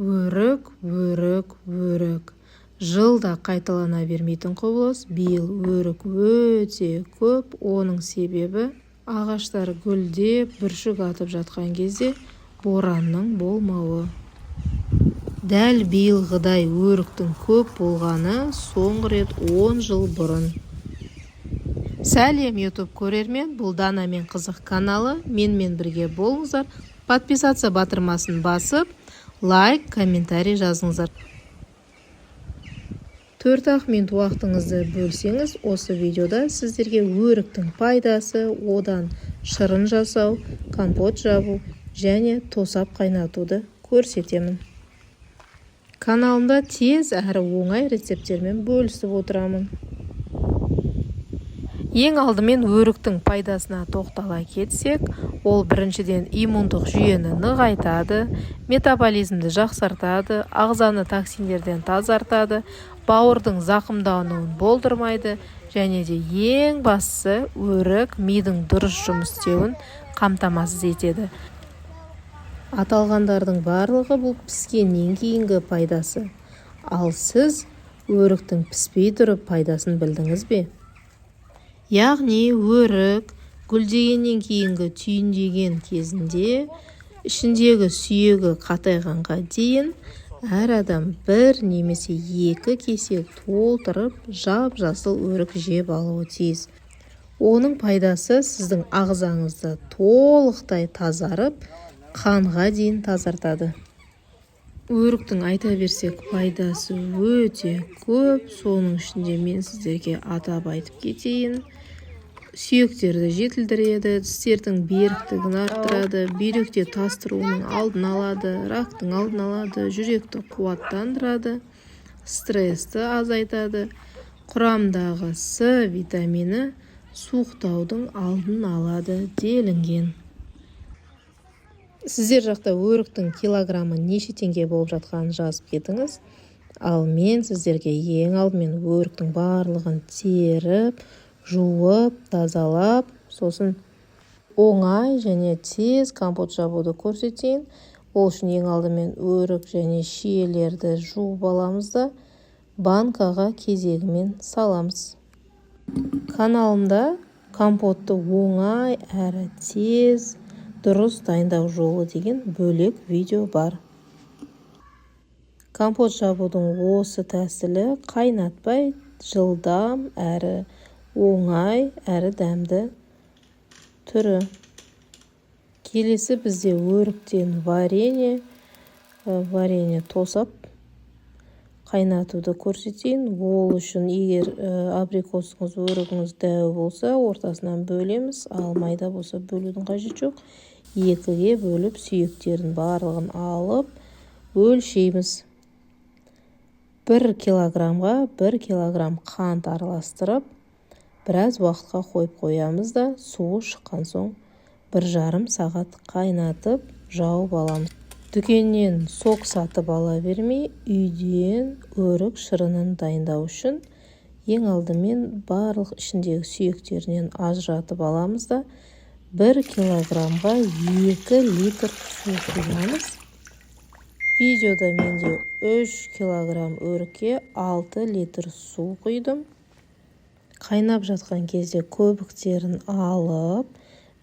Өрік, өрік, өрік. Жылда қайталана бермейтін құбылыс. Биыл өрік өте көп. Оның себебі ағаштар гүлдеп, бүршік атып жатқан кезде боранның болмауы. Дәл биылғыдай өріктің көп болғаны соңғы рет 10 жыл бұрын. Сәлем YouTube көрермен, бұл Дана мен Қызық каналы. Менімен бірге болыңыздар. Подписаться батырмасын басып, лайк, комментарий жазыңыздар. 4 минут уақытыңызды бөлсеңіз, осы видеода сіздерге өріктің пайдасы, одан шырын жасау, компот жабу және тосап қайнатуды көрсетемін. Каналымда тез әрі оңай рецепттермен бөлісіп отырамын. Ең алдымен өріктің пайдасына тоқтала кетсек, ол біріншіден иммундық жүйені нығайтады, метаболизмді жақсартады, ағзаны токсиндерден тазартады, бауырдың зақымдануын болдырмайды, және де ең бастысы өрік мидың дұрыс жұмыс істеуін қамтамасыз етеді. Аталғандардың барлығы бұл піскеннен кейінгі пайдасы. Ал сіз өріктің піспей тұрып пайдасын білдіңіз бе? Яғни өрік гүлдегеннен кейінгі түйіндеген кезінде ішіндегі сүйегі қатайғанға дейін әр адам 1 немесе 2 кесек толтырып жап-жасыл өрік жеп алуы тиіс. Оның пайдасы сіздің ағзаңызды толықтай тазарып, қанға дейін тазартады. Өріктің айта берсек пайдасы өте көп, соның ішінде мен сіздерге атап айтып кетейін. Сүйектерді жетілдіреді, тістердің беріктігін арттырады, бүйректе тастыруының алдын алады, рактың алдын алады, жүректі қуаттандырады, стрессті азайтады, құрамдағы С витамині суықтаудың алдын алады делінген. Сіздер жақта өріктің килограммы неше теңге болып жатқанын жазып кетіңіз. Ал мен сіздерге ең алдымен өріктің барлығын теріп, жуып, тазалап, сосын оңай және тез компот жабуды көрсетейін. Ол үшін ең алдымен өрік және шиелерді жуып аламыз да банкаға кезегімен саламыз. Каналымда компотты оңай әрі тез, дұрыс дайындау жолы деген бөлек видео бар. Компот жабудың осы тәсілі қайнатпай, жылдам әрі оңай әрі дәмді түрі. Келесі бізде өріктен варенье тосап қайнатуды көрсетейін. Ол үшін егер абрикосыңыз, өрігіңіз дәу болса, ортасынан бөлеміз, ал майда болса бөлудің қажеті жоқ. 2-ге бөліп, сүйектерін барлығын алып, өлшейміз. 1 килограммға 1 килограмм қант араластырып, біраз уақытқа қойып қоямыз да, суы шыққан соң 1,5 сағат қайнатып, жауып аламыз. Дүкеннен сок сатып ала бермей, үйден өрік шырынын дайындау үшін ең алдымен барлық ішіндегі сүйектерінен ажыратып аламыз да, 1 килограммға 2 литр су құямыз. Видеода менде 3 килограмм өрікке 6 литр су құйдым. Қайнап жатқан кезде көбіктерін алып,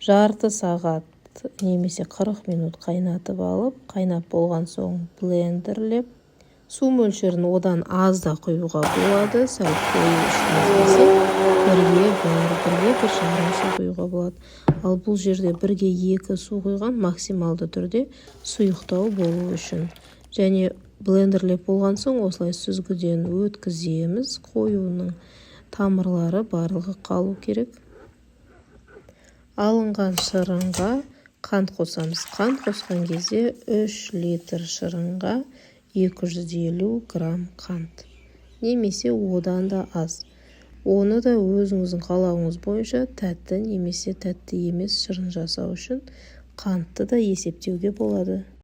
жарты сағат немесе 40 минут қайнатып алып, қайнап болған соң блендерлеп, су мөлшерін одан аз да құюға болады. Сәл қою ішіңіз бірге 1,5 су құюға болады. Ал бұл жерде 1-ге 2 су құйған максималды түрде сұйықтау болу үшін. Және блендерлеп болған соң осылай сүзгіден өткіземіз. Қоюының тамырлары барлығы қалу керек. Алынған шырынға қант қосамыз. Қант қосқан кезде 3 литр шырынға 250 грамм қант. Немесе одан да аз. Оны да өзіңіздің қалауыңыз бойынша тәтті немесе тәтті емес шырын жасау үшін қантты да есептеуге болады.